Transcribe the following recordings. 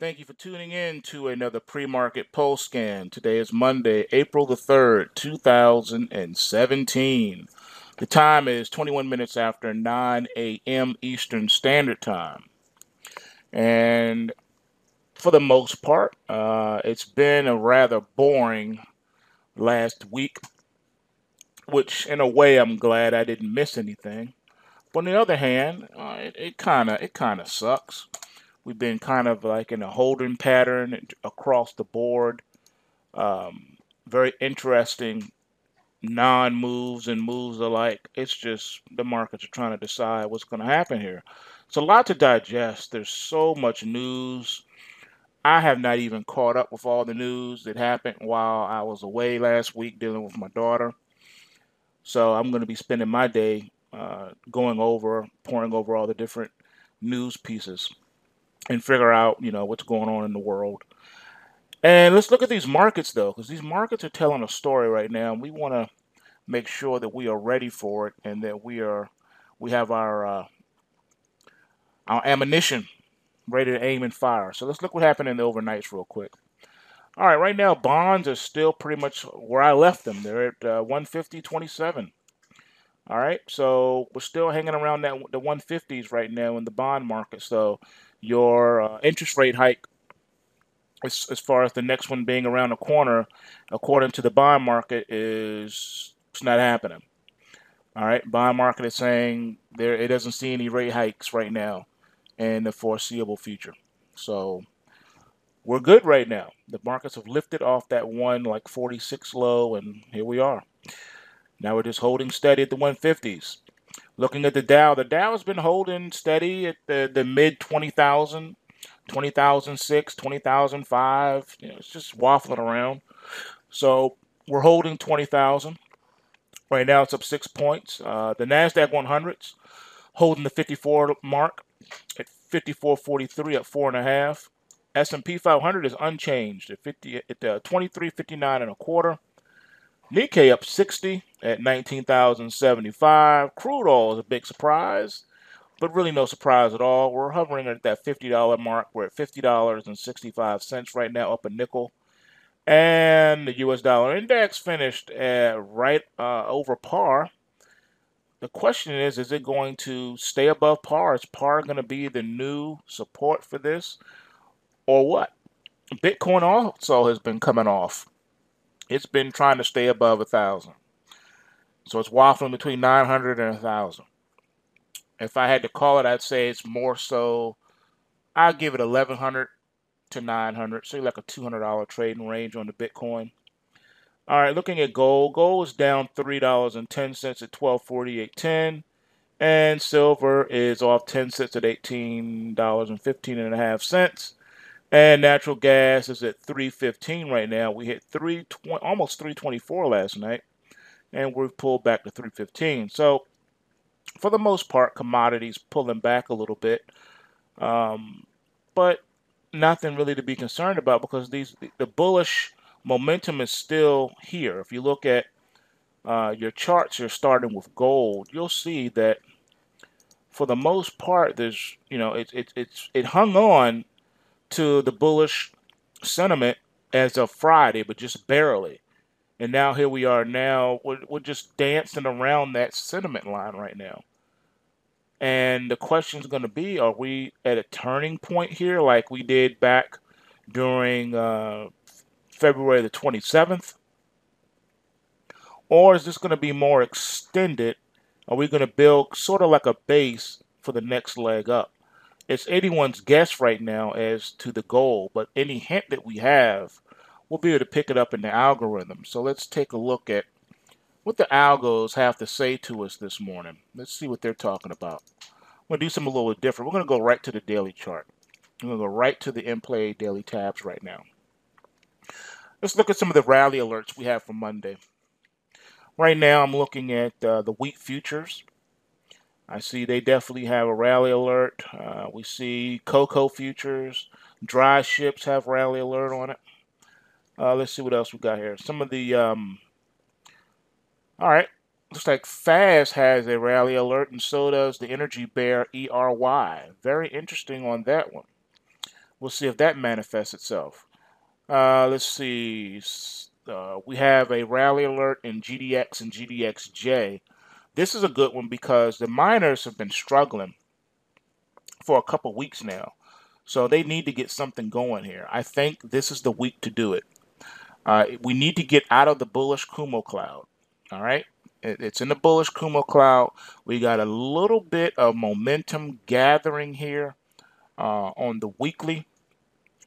Thank you for tuning in to another pre-market pulse scan. Today is Monday, April the 3rd, 2017. The time is 21 minutes after 9 a.m. Eastern Standard Time. And for the most part, it's been a rather boring last week, which in a way I'm glad I didn't miss anything. But on the other hand, it kind of sucks. We've been kind of like in a holding pattern across the board. Very interesting non-moves and moves alike. It's just the markets are trying to decide what's going to happen here. It's a lot to digest. There's so much news. I have not even caught up with all the news that happened while I was away last week dealing with my daughter. So I'm going to be spending my day going over, pouring over all the different news pieces and figure out, what's going on in the world. And let's look at these markets though, because these markets are telling a story right now, and we want to make sure that we are ready for it and that we have our ammunition ready to aim and fire. So let's look what happened in the overnights real quick. All right, right now bonds are still pretty much where I left them. They're at 150.27. All right, so we're still hanging around the 150s right now in the bond market. So your interest rate hike, as far as the next one being around the corner, according to the bond market, is it's not happening. All right, bond market is saying there it doesn't see any rate hikes right now in the foreseeable future. So we're good right now. The markets have lifted off that one like 46 low, and here we are. Now we're just holding steady at the 150s. Looking at the Dow has been holding steady at the mid 20,000, 20,006, 20,005. It's just waffling around. So we're holding 20,000. Right now it's up 6 points. The NASDAQ 100s holding the 54 mark at 54.43 at 4.5. S&P 500 is unchanged at 23.59 and a quarter. Nikkei up 60 at 19,075. Crude oil is a big surprise, but really no surprise at all. We're hovering at that $50 mark. We're at $50.65 right now, up a nickel. And the U.S. dollar index finished at right over par. The question is it going to stay above par? Is par going to be the new support for this, or what? Bitcoin also has been coming off. It's been trying to stay above 1,000. So it's waffling between 900 and 1,000. If I had to call it, I'd say it's more so, I'd give it 1,100 to 900, say like a $200 trading range on the Bitcoin. All right, looking at gold. Gold is down $3.10 at 1248.10. And silver is off 10 cents at $18.15 and natural gas is at 315 right now. We hit 320, almost 324 last night, and we've pulled back to 315. So for the most part, commodities pulling back a little bit, but nothing really to be concerned about because the bullish momentum is still here. If you look at your charts, you're starting with gold. You'll see that for the most part, there's it hung on to the bullish sentiment as of Friday, but just barely. And now here we are. Now we're just dancing around that sentiment line right now. And the question is going to be: are we at a turning point here, like we did back during February the 27th, or is this going to be more extended? Are we going to build sort of like a base for the next leg up? It's anyone's guess right now as to the goal, but any hint that we have, we'll be able to pick it up in the algorithm. So let's take a look at what the algos have to say to us this morning. Let's see what they're talking about. We're going to do something a little different. We're going to go right to the daily chart. I'm going to go right to the in-play daily tabs right now. Let's look at some of the rally alerts we have for Monday. Right now, I'm looking at the wheat futures. I see they definitely have a rally alert. We see cocoa futures, dry ships have rally alert on it. Let's see what else we got here. Some of the, all right, looks like FAS has a rally alert, and so does the Energy Bear ERY. Very interesting on that one. We'll see if that manifests itself. Let's see. We have a rally alert in GDX and GDXJ. This is a good one because the miners have been struggling for a couple weeks now. So they need to get something going here. I think this is the week to do it. We need to get out of the bullish Kumo cloud. All right. It's in the bullish Kumo cloud. We got a little bit of momentum gathering here on the weekly,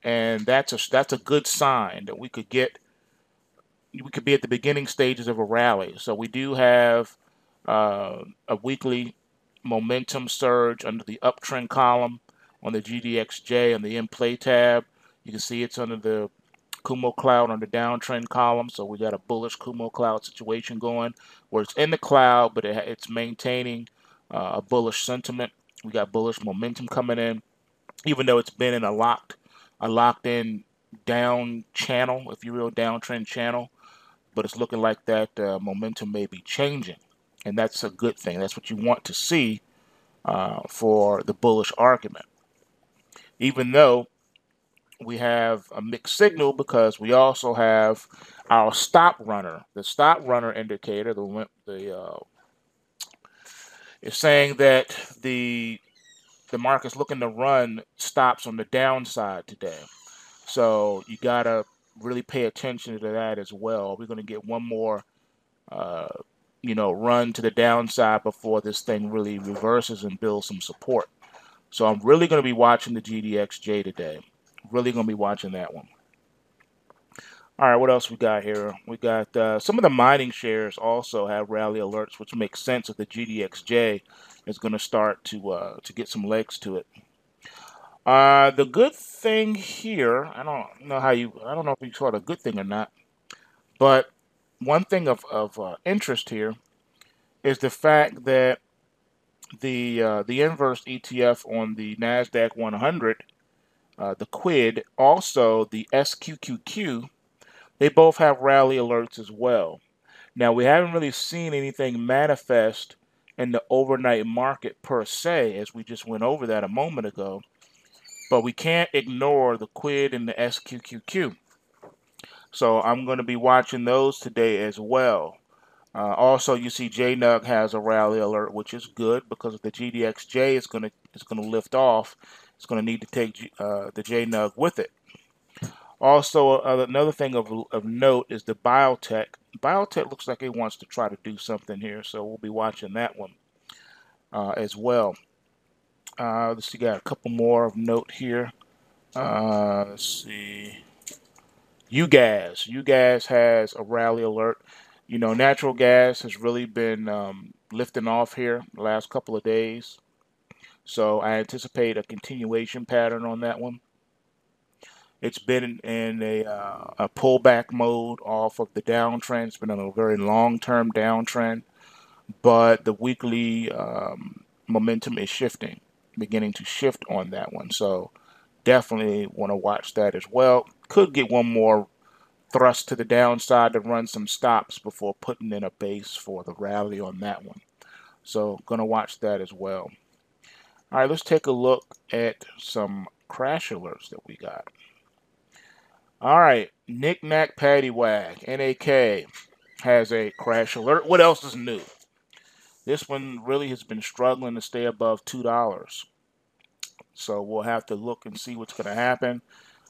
and that's a good sign that we could be at the beginning stages of a rally. So we do have a weekly momentum surge under the uptrend column on the GDXJ and the in play tab. You can see it's under the Kumo cloud on the downtrend column. So we got a bullish Kumo cloud situation going where it's in the cloud, but it's maintaining a bullish sentiment. We got bullish momentum coming in, even though it's been in a locked in down channel, if you will, downtrend channel. But it's looking like that momentum may be changing, and that's a good thing. That's what you want to see for the bullish argument. Even though we have a mixed signal because we also have our stop runner. The stop runner indicator, is saying that the market's looking to run stops on the downside today. So you gotta really pay attention to that as well. We're gonna get one more, uh, run to the downside before this thing really reverses and builds some support. So I'm really gonna be watching the GDXJ today. Really gonna be watching that one. All right, what else we got here? We got some of the mining shares also have rally alerts, which makes sense if the GDXJ is going to start to get some legs to it. The good thing here, I don't know if you saw the good thing or not, but one thing of interest here is the fact that the inverse ETF on the Nasdaq 100, the QUID, also the SQQQ, they both have rally alerts as well. Now, we haven't really seen anything manifest in the overnight market per se, as we just went over that a moment ago, but we can't ignore the QUID and the SQQQ. So I'm going to be watching those today as well. Also, you see JNUG has a rally alert, which is good because if the GDXJ is gonna lift off, it's going to need to take the JNUG with it. Also, another thing of note is the biotech. Biotech looks like it wants to try to do something here, so we'll be watching that one as well. Let's see, got a couple more of note here. Let's see. UGAS. UGAS has a rally alert. You know, natural gas has really been lifting off here the last couple of days. So I anticipate a continuation pattern on that one. It's been in a pullback mode off of the downtrend. It's been on a very long-term downtrend, but the weekly momentum is shifting, beginning to shift on that one. So definitely want to watch that as well. Could get one more thrust to the downside to run some stops before putting in a base for the rally on that one. So gonna watch that as well. All right, let's take a look at some crash alerts that we got. All right, Knick Knack Paddywhack, NAK, has a crash alert. What else is new? This one really has been struggling to stay above $2. So we'll have to look and see what's going to happen.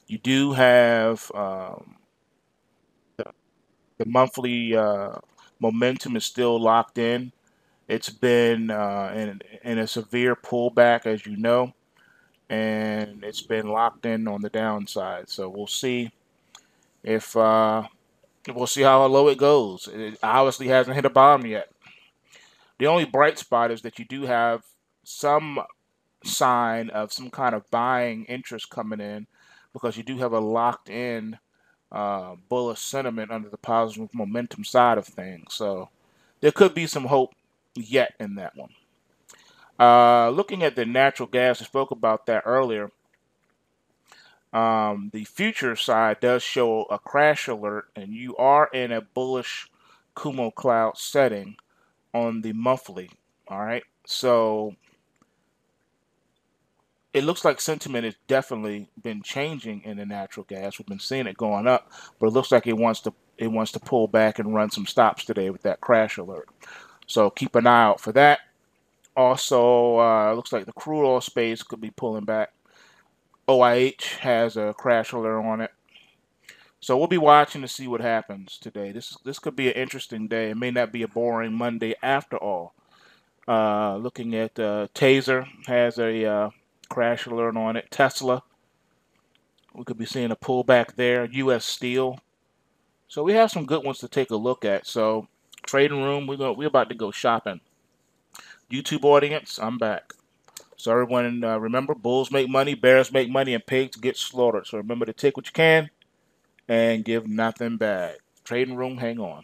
You do have the monthly momentum is still locked in. It's been in a severe pullback, as you know, and it's been locked in on the downside. So we'll see if we'll see how low it goes. It obviously hasn't hit a bottom yet. The only bright spot is that you do have some sign of some kind of buying interest coming in because you do have a locked in bullish sentiment under the positive momentum side of things. So there could be some hope yet in that one. Looking at the natural gas, I spoke about that earlier. The future side does show a crash alert, and you are in a bullish Kumo cloud setting on the monthly. All right, so it looks like sentiment has definitely been changing in the natural gas. We've been seeing it going up, but it looks like it wants to pull back and run some stops today with that crash alert. So keep an eye out for that. Also, looks like the crude oil space could be pulling back. OIH has a crash alert on it. So we'll be watching to see what happens today. This could be an interesting day. It may not be a boring Monday after all. Looking at Taser has a crash alert on it. Tesla, we could be seeing a pullback there. U.S. Steel. So we have some good ones to take a look at. So trading room, we're about to go shopping. YouTube audience, I'm back. So everyone, remember, bulls make money, bears make money, and pigs get slaughtered. So remember to take what you can and give nothing back. Trading room, hang on.